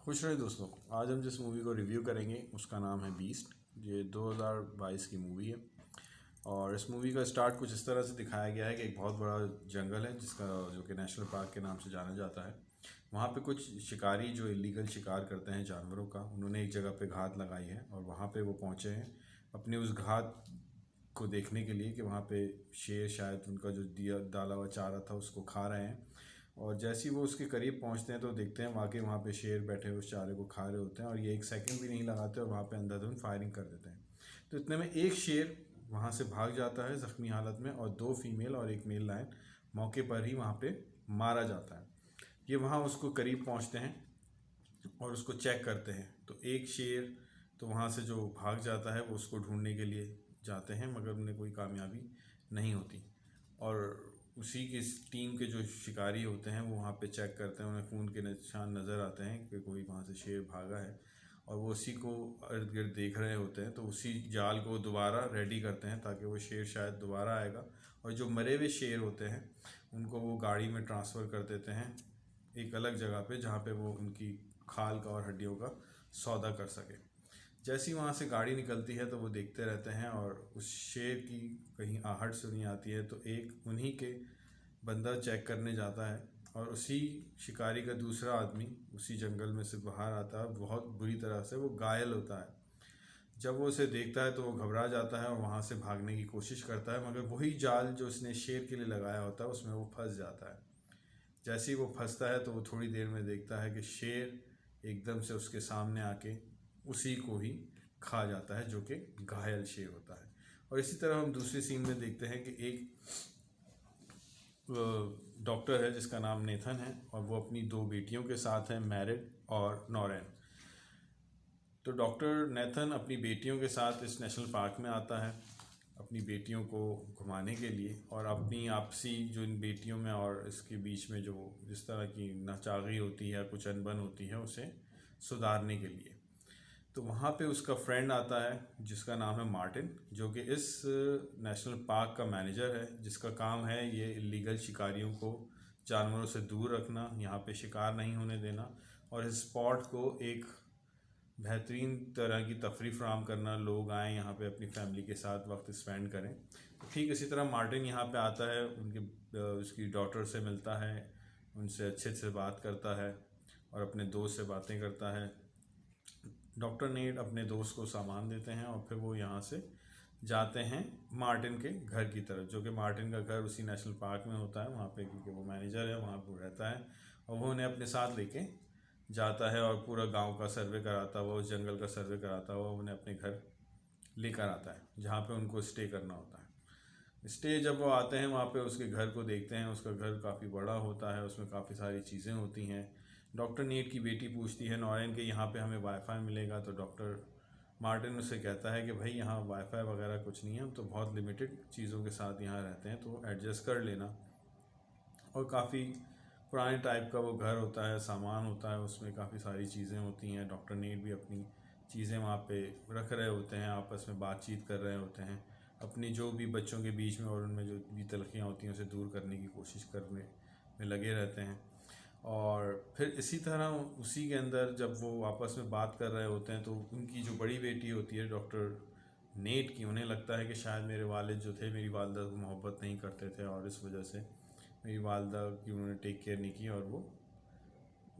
खुश रहे दोस्तों। आज हम जिस मूवी को रिव्यू करेंगे उसका नाम है बीस्ट। ये 2022 की मूवी है और इस मूवी का स्टार्ट कुछ इस तरह से दिखाया गया है कि एक बहुत बड़ा जंगल है जिसका जो कि नेशनल पार्क के नाम से जाना जाता है। वहाँ पे कुछ शिकारी जो इलीगल शिकार करते हैं जानवरों का, उन्होंने एक जगह पे घात लगाई है और वहाँ पे वो पहुँचे हैं अपने उस घात को देखने के लिए कि वहाँ पे शेर शायद उनका जो दिया डाला हुआ चारा था उसको खा रहे हैं। और जैसे ही वो उसके करीब पहुंचते हैं तो देखते हैं वाकई वहाँ पे शेर बैठे हुए उस चारे को खा रहे होते हैं और ये एक सेकंड भी नहीं लगाते और वहाँ पे अंधाधुंध फायरिंग कर देते हैं। तो इतने में एक शेर वहाँ से भाग जाता है ज़ख्मी हालत में और दो फीमेल और एक मेल लायन मौके पर ही वहाँ पे मारा जाता है। ये वहाँ उसको करीब पहुँचते हैं और उसको चेक करते हैं तो एक शेर तो वहाँ से जो भाग जाता है वो उसको ढूंढने के लिए जाते हैं मगर उन्हें कोई कामयाबी नहीं होती। और उसी की टीम के जो शिकारी होते हैं वो वहाँ पे चेक करते हैं, उन्हें खून के निशान नज़र आते हैं कि कोई वहाँ से शेर भागा है और वो उसी को इर्द गिर्द देख रहे होते हैं। तो उसी जाल को दोबारा रेडी करते हैं ताकि वो शेर शायद दोबारा आएगा और जो मरे हुए शेर होते हैं उनको वो गाड़ी में ट्रांसफ़र कर देते हैं एक अलग जगह पे जहाँ पे वो उनकी खाल का और हड्डियों का सौदा कर सके। जैसे ही वहाँ से गाड़ी निकलती है तो वो देखते रहते हैं और उस शेर की कहीं आहट सुनी आती है तो एक उन्हीं के बंदा चेक करने जाता है और उसी शिकारी का दूसरा आदमी उसी जंगल में से बाहर आता है। बहुत बुरी तरह से वो घायल होता है। जब वो उसे देखता है तो वो घबरा जाता है और वहाँ से भागने की कोशिश करता है मगर वही जाल जो उसने शेर के लिए लगाया होता है उसमें वो फंस जाता है। जैसे ही वो फंसता है तो वो थोड़ी देर में देखता है कि शेर एकदम से उसके सामने आके उसी को ही खा जाता है जो कि घायल शेर होता है। और इसी तरह हम दूसरी सीन में देखते हैं कि एक डॉक्टर है जिसका नाम नेथन है और वो अपनी दो बेटियों के साथ है, मैरिड और नॉरेन। तो डॉक्टर नेथन अपनी बेटियों के साथ इस नेशनल पार्क में आता है अपनी बेटियों को घुमाने के लिए और अपनी आपसी जो इन बेटियों में और इसके बीच में जो जिस तरह की नाचागी होती है, कुछ अनबन होती है, उसे सुधारने के लिए। तो वहाँ पे उसका फ्रेंड आता है जिसका नाम है मार्टिन, जो कि इस नेशनल पार्क का मैनेजर है जिसका काम है ये इलीगल शिकारियों को जानवरों से दूर रखना, यहाँ पे शिकार नहीं होने देना और इस स्पॉट को एक बेहतरीन तरह की तफरी फराहम करना, लोग आएँ यहाँ पे अपनी फैमिली के साथ वक्त स्पेंड करें। तो ठीक इसी तरह मार्टिन यहाँ पे आता है, उसकी डॉटर से मिलता है, उनसे अच्छे से बात करता है और अपने दोस्त से बातें करता है। डॉक्टर नीड अपने दोस्त को सामान देते हैं और फिर वो यहाँ से जाते हैं मार्टिन के घर की तरफ, जो कि मार्टिन का घर उसी नेशनल पार्क में होता है वहाँ पे, क्योंकि वो मैनेजर है वहाँ पर रहता है और वो उन्हें अपने साथ लेके जाता है और पूरा गांव का सर्वे कराता हुआ, उस जंगल का सर्वे कराता हुआ उन्हें अपने घर लेकर आता है जहाँ पे उनको स्टे करना होता है। स्टे जब वो आते हैं वहाँ पे उसके घर को देखते हैं, उसका घर काफ़ी बड़ा होता है, उसमें काफ़ी सारी चीज़ें होती हैं। डॉक्टर नीड की बेटी पूछती है नॉरेन के यहाँ पे हमें वाईफाई मिलेगा, तो डॉक्टर मार्टिन उससे कहता है कि भाई यहाँ वाईफाई वगैरह कुछ नहीं है, हम तो बहुत लिमिटेड चीज़ों के साथ यहाँ रहते हैं, तो एडजस्ट कर लेना। और काफ़ी पुराने टाइप का वो घर होता है, सामान होता है, उसमें काफ़ी सारी चीज़ें होती हैं। डॉक्टर नीड भी अपनी चीज़ें वहाँ पे रख रहे होते हैं, आपस में बातचीत कर रहे होते हैं, अपनी जो भी बच्चों के बीच में और उनमें जो भी तलखियाँ होती हैं उसे दूर करने की कोशिश करने में लगे रहते हैं। और फिर इसी तरह उसी के अंदर जब वो आपस में बात कर रहे होते हैं तो उनकी जो बड़ी बेटी होती है डॉक्टर नेट की, उन्हें लगता है कि शायद मेरे वालिद जो थे मेरी वालदा को मोहब्बत नहीं करते थे और इस वजह से मेरी वालदा की उन्होंने टेक केयर नहीं की और वो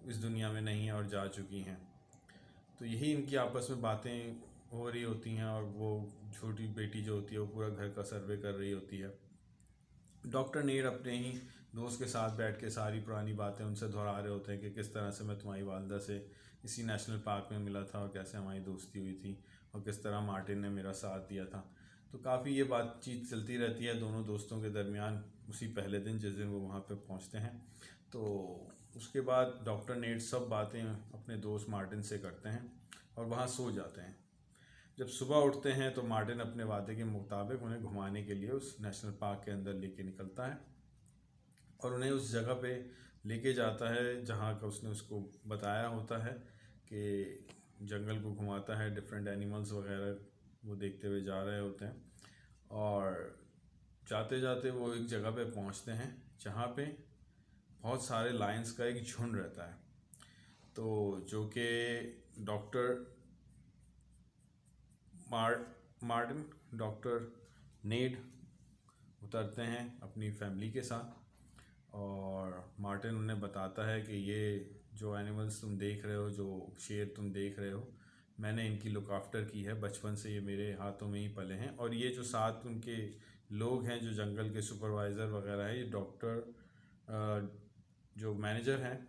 इस दुनिया में नहीं है और जा चुकी हैं। तो यही इनकी आपस में बातें हो रही होती हैं और वो छोटी बेटी जो होती है वो पूरा घर का सर्वे कर रही होती है। डॉक्टर नीड अपने ही दोस्त के साथ बैठ के सारी पुरानी बातें उनसे दोहरा रहे होते हैं कि किस तरह से मैं तुम्हारी वालदा से इसी नेशनल पार्क में मिला था और कैसे हमारी दोस्ती हुई थी और किस तरह मार्टिन ने मेरा साथ दिया था। तो काफ़ी ये बातचीत चलती रहती है दोनों दोस्तों के दरमियान उसी पहले दिन जिस दिन वो वहाँ पे पहुँचते हैं। तो उसके बाद डॉक्टर नीड सब बातें अपने दोस्त मार्टिन से करते हैं और वहाँ सो जाते हैं। जब सुबह उठते हैं तो मार्टिन अपने वादे के मुताबिक उन्हें घुमाने के लिए उस नेशनल पार्क के अंदर लेके निकलता है और उन्हें उस जगह पे लेके जाता है जहाँ का उसने उसको बताया होता है कि जंगल को घुमाता है, डिफरेंट एनिमल्स वगैरह वो देखते हुए जा रहे होते हैं। और जाते जाते वो एक जगह पे पहुँचते हैं जहाँ पे बहुत सारे लायंस का एक झुंड रहता है। तो जो कि डॉक्टर मार्टिन डॉक्टर नेड उतरते हैं अपनी फैमिली के साथ, और मार्टिन उन्हें बताता है कि ये जो एनिमल्स तुम देख रहे हो, जो शेर तुम देख रहे हो, मैंने इनकी लुक आफ्टर की है, बचपन से ये मेरे हाथों में ही पले हैं। और ये जो साथ उनके लोग हैं, जो जंगल के सुपरवाइज़र वगैरह है, ये डॉक्टर जो मैनेजर हैं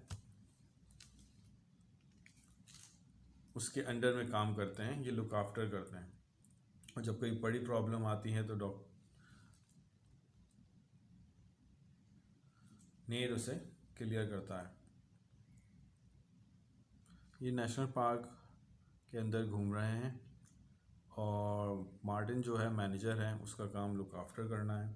उसके अंडर में काम करते हैं, ये लुक आफ्टर करते हैं। और जब कोई बड़ी प्रॉब्लम आती है तो डॉक्टर नेड उसे क्लियर करता है। ये नेशनल पार्क के अंदर घूम रहे हैं और मार्टिन जो है मैनेजर है, उसका काम लुक आफ्टर करना है।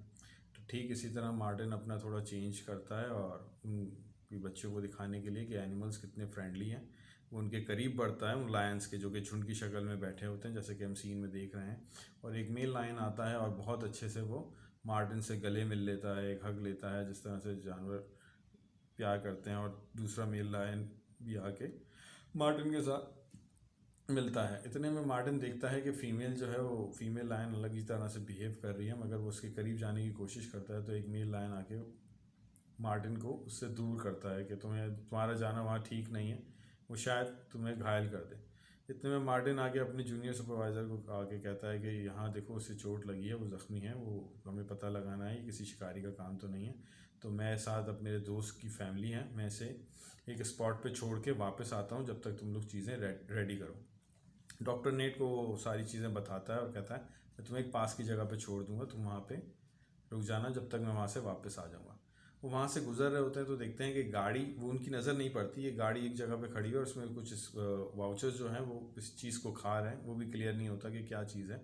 तो ठीक इसी तरह मार्टिन अपना थोड़ा चेंज करता है और उन बच्चों को दिखाने के लिए कि एनिमल्स कितने फ्रेंडली हैं, वो उनके करीब बढ़ता है, उन लायंस के, जो कि झुंड की शक्ल में बैठे होते हैं, जैसे कि हम सीन में देख रहे हैं। और एक मेल लायन आता है और बहुत अच्छे से वो मार्टिन से गले मिल लेता है, एक हग लेता है, जिस तरह से जानवर प्यार करते हैं। और दूसरा मेल लायन भी आके मार्टिन के साथ मिलता है। इतने में मार्टिन देखता है कि फ़ीमेल जो है, वो फीमेल लायन अलग ही तरह से बिहेव कर रही है, मगर वो उसके करीब जाने की कोशिश करता है। तो एक मेल लायन आके मार्टिन को उससे दूर करता है कि तुम्हारा जाना वहाँ ठीक नहीं है, वो शायद तुम्हें घायल कर दे। इतने में मार्टिन आके अपने जूनियर सुपरवाइज़र को आके कहता है कि यहाँ देखो, उससे चोट लगी है, वो ज़ख्मी है, वो हमें पता लगाना है, किसी शिकारी का काम तो नहीं है। तो मैं साथ अपने दोस्त की फैमिली है, मैं इसे एक स्पॉट पे छोड़ के वापस आता हूँ, जब तक तुम लोग चीज़ें रेडी करो। डॉक्टर नेट को सारी चीज़ें बताता है और कहता है मैं तुम्हें एक पास की जगह पे छोड़ दूंगा, तुम वहाँ पे रुक जाना जब तक मैं वहाँ से वापस आ जाऊँगा। वो वहाँ से गुजर रहे होते हैं तो देखते हैं कि गाड़ी, वो उनकी नज़र नहीं पड़ती, ये गाड़ी एक जगह पे खड़ी है और उसमें कुछ वाउचर्स जो हैं वो इस चीज़ को खा रहे हैं, वो भी क्लियर नहीं होता कि क्या चीज़ है।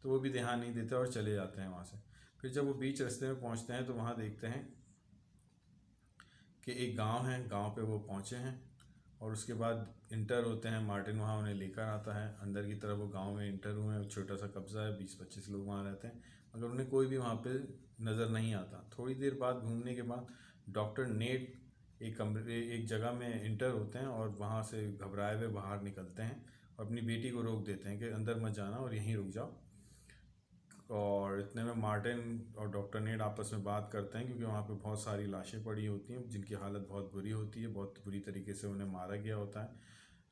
तो वो भी ध्यान नहीं देते और चले जाते हैं वहाँ से। फिर जब वो बीच रास्ते में पहुँचते हैं तो वहाँ देखते हैं कि एक गांव है, गांव पे वो पहुँचे हैं। और उसके बाद इंटर होते हैं, मार्टिन वहाँ उन्हें लेकर आता है अंदर की तरफ। वो गांव में इंटर हुए हैं, छोटा सा कब्ज़ा है, 20-25 लोग वहाँ रहते हैं, मगर उन्हें कोई भी वहाँ पे नज़र नहीं आता। थोड़ी देर बाद घूमने के बाद डॉक्टर नेट एक जगह में इंटर होते हैं और वहाँ से घबराए हुए बाहर निकलते हैं और अपनी बेटी को रोक देते हैं कि अंदर मत जाना और यहीं रुक जाओ। और इतने में मार्टिन और डॉक्टर नेट आपस में बात करते हैं, क्योंकि वहाँ पे बहुत सारी लाशें पड़ी होती हैं जिनकी हालत बहुत बुरी होती है, बहुत बुरी तरीके से उन्हें मारा गया होता है।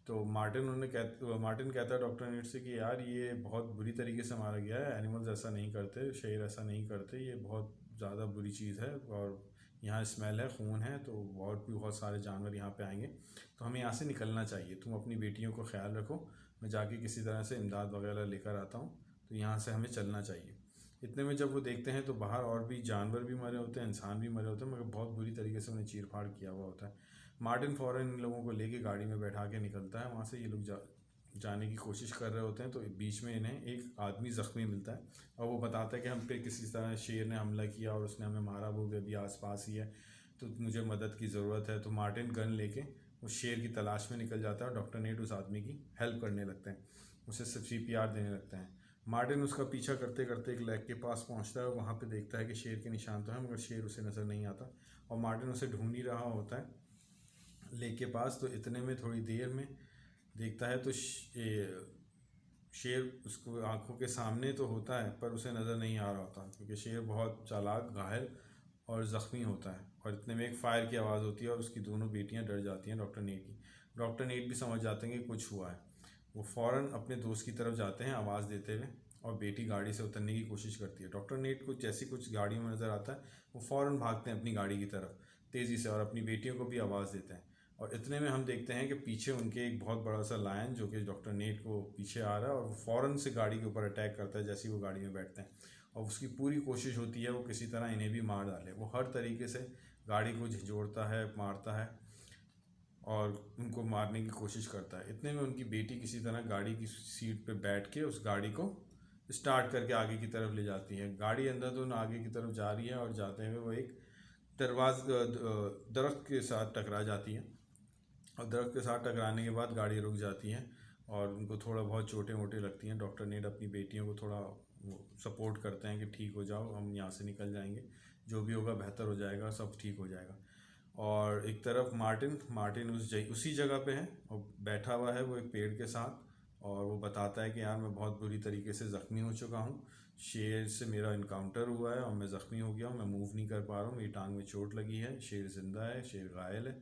तो मार्टिन कहता है डॉक्टर नेट से कि यार, ये बहुत बुरी तरीके से मारा गया है, एनिमल्स ऐसा नहीं करते, शेर ऐसा नहीं करते, ये बहुत ज़्यादा बुरी चीज़ है और यहाँ स्मेल है, खून है, तो और भी बहुत सारे जानवर यहाँ पे आएंगे, तो हमें यहाँ से निकलना चाहिए। तुम अपनी बेटियों को ख्याल रखो, मैं जाके किसी तरह से इमदाद वगैरह लेकर आता हूँ, तो यहाँ से हमें चलना चाहिए। इतने में जब वो देखते हैं तो बाहर और भी जानवर भी मरे होते हैं, इंसान भी मरे होते हैं, मगर बहुत बुरी तरीके से उन्हें चीर फाड़ किया हुआ होता है। मार्टिन फ़ौरन इन लोगों को लेके गाड़ी में बैठा के निकलता है वहाँ से। ये लोग जाने की कोशिश कर रहे होते हैं तो बीच में इन्हें एक आदमी ज़ख्मी मिलता है और वो बताता है कि हम पे किसी तरह शेर ने हमला किया और उसने हमें मारा, वो भी अभी आसपास ही है, तो मुझे मदद की ज़रूरत है। तो मार्टिन गन लेके उस शेर की तलाश में निकल जाता है और डॉक्टर नेट उस आदमी की हेल्प करने लगते हैं, उसे CPR देने लगते हैं। मार्टिन उसका पीछा करते करते एक लेक के पास पहुंचता है और वहाँ पे देखता है कि शेर के निशान तो हैं, मगर शेर उसे नज़र नहीं आता और मार्टिन उसे ढूंढ ही रहा होता है लेक के पास। तो इतने में थोड़ी देर में देखता है तो शेर उसको आंखों के सामने तो होता है पर उसे नज़र नहीं आ रहा होता, क्योंकि शेर बहुत चालाक, घायल और ज़ख्मी होता है। और इतने में एक फ़ायर की आवाज़ होती है और उसकी दोनों बेटियां डर जाती हैं डॉक्टर नेट की। डॉक्टर नेट भी समझ जाते हैं कि कुछ हुआ है। वो फ़ौरन अपने दोस्त की तरफ जाते हैं आवाज़ देते हुए और बेटी गाड़ी से उतरने की कोशिश करती है। डॉक्टर नेट को जैसे कुछ गाड़ी में नज़र आता है वो फ़ौरन भागते हैं अपनी गाड़ी की तरफ तेज़ी से और अपनी बेटियों को भी आवाज़ देते हैं। और इतने में हम देखते हैं कि पीछे उनके एक बहुत बड़ा सा लायन, जो कि डॉक्टर नेट को पीछे आ रहा है, और वो फ़ौरन से गाड़ी के ऊपर अटैक करता है जैसे ही वो गाड़ी में बैठते हैं। और उसकी पूरी कोशिश होती है वो किसी तरह इन्हें भी मार डाले। वो हर तरीके से गाड़ी को झिझोड़ता है, मारता है और उनको मारने की कोशिश करता है। इतने में उनकी बेटी किसी तरह गाड़ी की सीट पे बैठ के उस गाड़ी को स्टार्ट करके आगे की तरफ ले जाती है। गाड़ी अंदर तो आगे की तरफ जा रही है और जाते हुए वो एक दरख्त के साथ टकरा जाती है और दरख्त के साथ टकराने के बाद गाड़ी रुक जाती है और उनको थोड़ा बहुत चोटें वोटें लगती हैं। डॉक्टर नेट अपनी बेटियों को थोड़ा सपोर्ट करते हैं कि ठीक हो जाओ, हम यहाँ से निकल जाएंगे, जो भी होगा बेहतर हो जाएगा, सब ठीक हो जाएगा। और एक तरफ मार्टिन उसी जगह पे है और बैठा हुआ है वो एक पेड़ के साथ, और वो बताता है कि यार मैं बहुत बुरी तरीके से ज़ख्मी हो चुका हूँ, शेर से मेरा इनकाउंटर हुआ है और मैं ज़ख्मी हो गया हूँ, मैं मूव नहीं कर पा रहा हूँ, मेरी टांग में चोट लगी है, शेर ज़िंदा है, शेर घायल है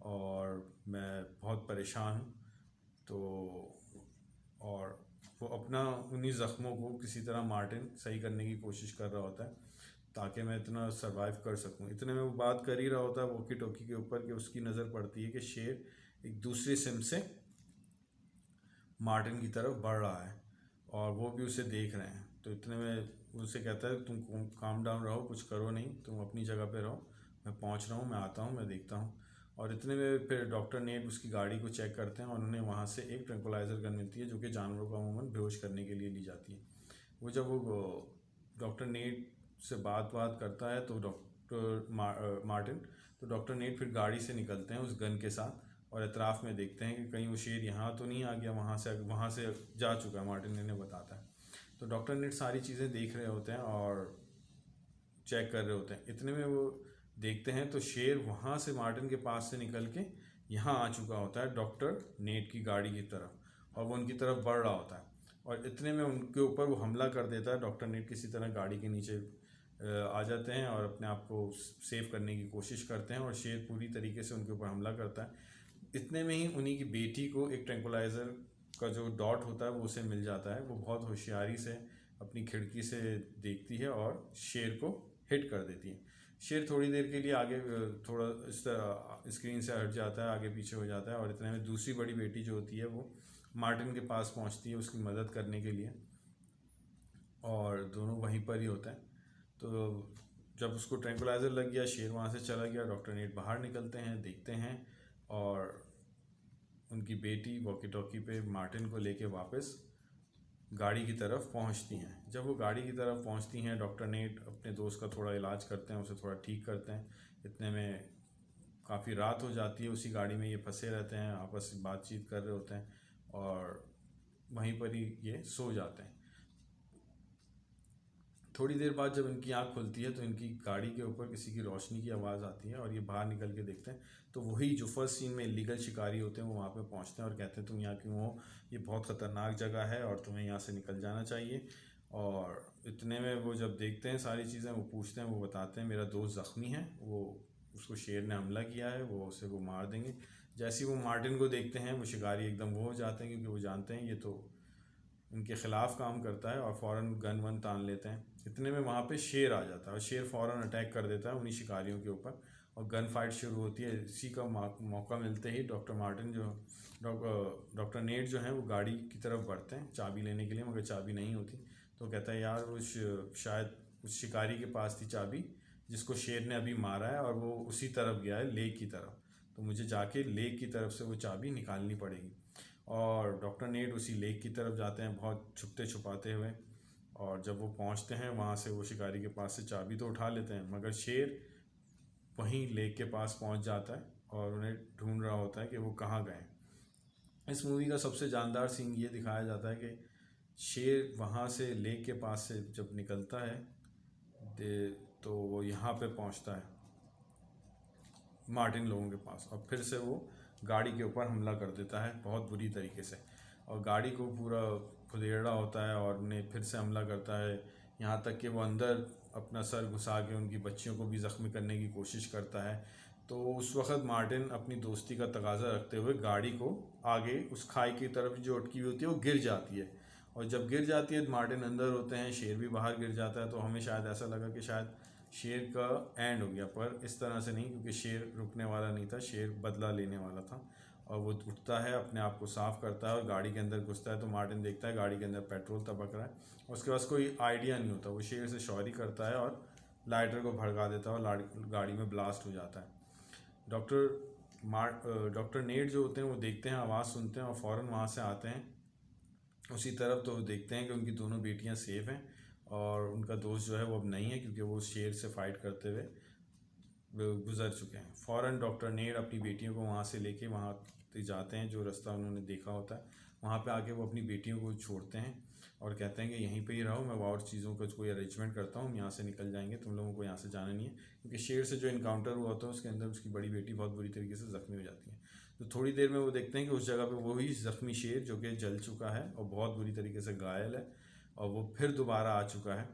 और मैं बहुत परेशान हूँ। तो और वो अपना उन्हीं ज़ख्मों को किसी तरह मार्टिन सही करने की कोशिश कर रहा होता है ताकि मैं इतना सरवाइव कर सकूं। इतने में वो बात कर ही रहा होता है वॉकी टॉकी के ऊपर कि उसकी नज़र पड़ती है कि शेर एक दूसरे सिम से मार्टिन की तरफ बढ़ रहा है और वो भी उसे देख रहे हैं। तो इतने में उसे कहता है तुम काम डाउन रहो, कुछ करो नहीं, तुम अपनी जगह पे रहो, मैं पहुंच रहा हूँ, मैं आता हूँ, मैं देखता हूँ। और इतने में फिर डॉक्टर नेट उसकी गाड़ी को चेक करते हैं और उन्हें वहाँ से एक ट्रैंकुलाइज़र गन मिलती है जो कि जानवरों को अमूमन बेहोश करने के लिए ली जाती है। वो जब वो डॉक्टर नेट से बात करता है तो मार्टिन, तो डॉक्टर नेट फिर गाड़ी से निकलते हैं उस गन के साथ और एतराफ़ में देखते हैं कि कहीं वो शेर यहाँ तो नहीं आ गया, वहाँ से जा चुका है, मार्टिन इन्हें बताता है। तो डॉक्टर नेट सारी चीज़ें देख रहे होते हैं और चेक कर रहे होते हैं। इतने में वो देखते हैं तो शेर वहाँ से मार्टिन के पास से निकल के यहाँ आ चुका होता है डॉक्टर नेट की गाड़ी की तरफ और वो उनकी तरफ बढ़ रहा होता है और इतने में उनके ऊपर वो हमला कर देता है। डॉक्टर नेट किसी तरह गाड़ी के नीचे आ जाते हैं और अपने आप को सेव करने की कोशिश करते हैं और शेर पूरी तरीके से उनके ऊपर हमला करता है। इतने में ही उन्हीं की बेटी को एक ट्रैंकुलाइज़र का जो डॉट होता है वो उसे मिल जाता है। वो बहुत होशियारी से अपनी खिड़की से देखती है और शेर को हिट कर देती है। शेर थोड़ी देर के लिए आगे थोड़ा इस तरह स्क्रीन से हट जाता है, आगे पीछे हो जाता है और इतने में दूसरी बड़ी बेटी जो होती है वो मार्टिन के पास पहुंचती है उसकी मदद करने के लिए और दोनों वहीं पर ही होते हैं। तो जब उसको ट्रैंकुलाइज़र लग गया, शेर वहाँ से चला गया, डॉक्टर नेट बाहर निकलते हैं, देखते हैं और उनकी बेटी वॉकी टॉकी पे मार्टिन को लेके वापस गाड़ी की तरफ पहुंचती हैं। जब वो गाड़ी की तरफ पहुंचती हैं, डॉक्टर नेट अपने दोस्त का थोड़ा इलाज करते हैं, उसे थोड़ा ठीक करते हैं। इतने में काफ़ी रात हो जाती है, उसी गाड़ी में ये फंसे रहते हैं, आपस में बातचीत कर रहे होते हैं और वहीं पर ही ये सो जाते हैं। थोड़ी देर बाद जब इनकी आँख खुलती है तो इनकी गाड़ी के ऊपर किसी की रोशनी की आवाज़ आती है और ये बाहर निकल के देखते हैं तो वही जो फर्स्ट सीन में इलीगल शिकारी होते हैं वो वहाँ पे पहुँचते हैं और कहते हैं तुम यहाँ क्यों हो, ये बहुत ख़तरनाक जगह है और तुम्हें यहाँ से निकल जाना चाहिए। और इतने में वो जब देखते हैं सारी चीज़ें, वो पूछते हैं, वो बताते हैं मेरा दोस्त ज़ख्मी है, वो उसको शेर ने हमला किया है, वो मार देंगे। जैसे ही वो मार्टिन को देखते हैं वो शिकारी एकदम वो हो जाते हैं क्योंकि वो जानते हैं ये तो उनके ख़िलाफ़ काम करता है और फ़ौरन गन वन तान लेते हैं। इतने में वहाँ पे शेर आ जाता है और शेर फ़ौरन अटैक कर देता है उन्हीं शिकारियों के ऊपर और गन फाइट शुरू होती है। इसी का मौका मिलते ही डॉक्टर मार्टिन जो डॉक्टर नेट जो हैं वो गाड़ी की तरफ बढ़ते हैं चाबी लेने के लिए, मगर चाबी नहीं होती। तो कहता है यार वो शायद उस शिकारी के पास थी चाबी जिसको शेर ने अभी मारा है और वो उसी तरफ गया है, लेक की तरफ, तो मुझे जाके लेक की तरफ से वो चाबी निकालनी पड़ेगी। और डॉक्टर नेट उसी लेक की तरफ जाते हैं बहुत छुपते छुपाते हुए और जब वो पहुंचते हैं वहाँ से वो शिकारी के पास से चाबी तो उठा लेते हैं मगर शेर वहीं लेक के पास पहुंच जाता है और उन्हें ढूंढ रहा होता है कि वो कहाँ गए। इस मूवी का सबसे जानदार सीन ये दिखाया जाता है कि शेर वहाँ से लेक के पास से जब निकलता है तो वो यहाँ पे पहुँचता है मार्टिन लोगों के पास और फिर से वो गाड़ी के ऊपर हमला कर देता है बहुत बुरी तरीके से और गाड़ी को पूरा खुदेड़ा होता है और उन्हें फिर से हमला करता है, यहाँ तक कि वो अंदर अपना सर घुसा के उनकी बच्चियों को भी ज़ख्मी करने की कोशिश करता है। तो उस वक्त मार्टिन अपनी दोस्ती का तकाजा रखते हुए गाड़ी को आगे उस खाई की तरफ जो अटकी हुई होती है वो गिर जाती है और जब गिर जाती है तो मार्टिन अंदर होते हैं, शेर भी बाहर गिर जाता है। तो हमें शायद ऐसा लगा कि शायद शेर का एंड हो गया, पर इस तरह से नहीं क्योंकि शेर रुकने वाला नहीं था, शेर बदला लेने वाला था और वो उठता है, अपने आप को साफ़ करता है और गाड़ी के अंदर घुसता है। तो मार्टिन देखता है गाड़ी के अंदर पेट्रोल टपक रहा है, उसके पास कोई आइडिया नहीं होता, वो शेर से शॉरी करता है और लाइटर को भड़का देता है और गाड़ी में ब्लास्ट हो जाता है। डॉक्टर नेट जो होते हैं वो देखते हैं, आवाज़ सुनते हैं और फ़ौरन वहाँ से आते हैं उसी तरफ। तो देखते हैं कि उनकी दोनों बेटियां सेफ हैं और उनका दोस्त जो है वो अब नहीं है क्योंकि वो शेर से फाइट करते हुए गुजर चुके हैं। फ़ौरन डॉक्टर नेट अपनी बेटियों को वहाँ से लेके वहाँ जाते हैं, जो रास्ता उन्होंने देखा होता है वहाँ पे आके वो अपनी बेटियों को छोड़ते हैं और कहते हैं कि यहीं पे ही रहो, मैं और चीज़ों का कोई अरेंजमेंट करता हूँ, हम यहाँ से निकल जाएंगे, तुम लोगों को यहाँ से जाना नहीं है। क्योंकि शेर से जो इनकाउंटर हुआ होता है उसके अंदर उसकी बड़ी बेटी बहुत बुरी तरीके से ज़ख्मी हो जाती है। तो थोड़ी देर में वो देखते हैं कि उस जगह पे वही ज़ख्मी शेर जो कि जल चुका है और बहुत बुरी तरीके से घायल है, और वो फिर दोबारा आ चुका है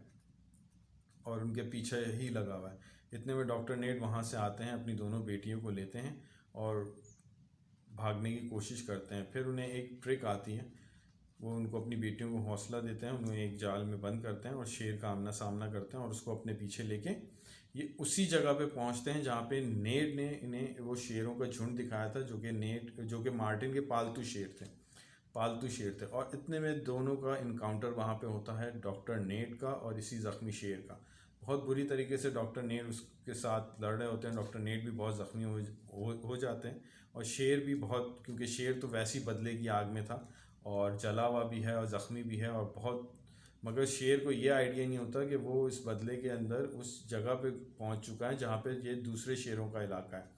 और उनके पीछे ही लगा हुआ है। इतने में डॉक्टर नेट वहाँ से आते हैं, अपनी दोनों बेटियों को लेते हैं और भागने की कोशिश करते हैं। फिर उन्हें एक ट्रिक आती है, वो उनको अपनी बेटियों को हौसला देते हैं, उन्हें एक जाल में बंद करते हैं और शेर का आमना सामना करते हैं और उसको अपने पीछे लेके ये उसी जगह पे पहुंचते हैं जहाँ पे नेट ने इन्हें वो शेरों का झुंड दिखाया था, जो कि मार्टिन के पालतू शेर थे। और इतने में दोनों का इनकाउंटर वहाँ पे होता है, डॉक्टर नेट का और इसी ज़ख्मी शेर का। बहुत बुरी तरीके से डॉक्टर नेट उसके साथ लड़ रहे होते हैं, डॉक्टर नेट भी बहुत ज़ख्मी हो जाते हैं और शेर भी बहुत, क्योंकि शेर तो वैसी बदले की आग में था और जला हुआ भी है और ज़ख्मी भी है और बहुत, मगर शेर को ये आइडिया नहीं होता कि वो इस बदले के अंदर उस जगह पे पहुंच चुका है जहाँ पे ये दूसरे शेरों का इलाका है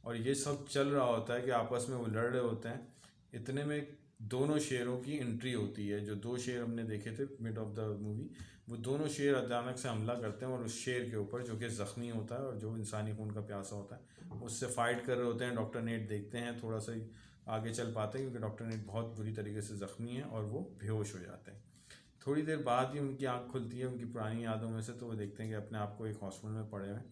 और ये सब चल रहा होता है कि आपस में वो लड़ रहे होते हैं। इतने में दोनों शेरों की एंट्री होती है, जो दो शेर हमने देखे थे मिड ऑफ द मूवी, वो दोनों शेर अचानक से हमला करते हैं और उस शेर के ऊपर जो कि ज़ख्मी होता है और जो इंसानी खून का प्यासा होता है उससे फाइट कर रहे होते हैं। डॉक्टर नेट देखते हैं, थोड़ा सा ही आगे चल पाते हैं क्योंकि डॉक्टर नेट बहुत बुरी तरीके से ज़ख्मी है और वो बेहोश हो जाते हैं। थोड़ी देर बाद ही उनकी आँख खुलती है उनकी पुरानी यादों में से, तो वो देखते हैं कि अपने आप को एक हॉस्पिटल में पड़े हैं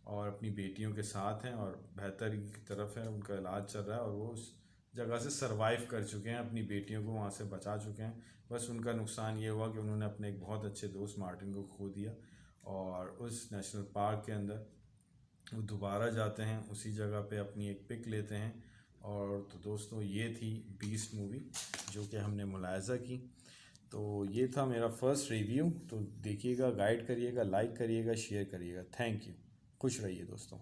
और अपनी बेटियों के साथ हैं और बेहतर की तरफ है, उनका इलाज चल रहा है और वो उस जगह से सरवाइव कर चुके हैं, अपनी बेटियों को वहाँ से बचा चुके हैं। बस उनका नुकसान ये हुआ कि उन्होंने अपने एक बहुत अच्छे दोस्त मार्टिन को खो दिया और उस नेशनल पार्क के अंदर वो दोबारा जाते हैं, उसी जगह पे अपनी एक पिक लेते हैं। और तो दोस्तों ये थी बीस्ट मूवी जो कि हमने मुलाहिज़ा की। तो ये था मेरा फर्स्ट रिव्यू। तो देखिएगा, गाइड करिएगा, लाइक करिएगा, शेयर करिएगा। Thank you. खुश रहिए दोस्तों।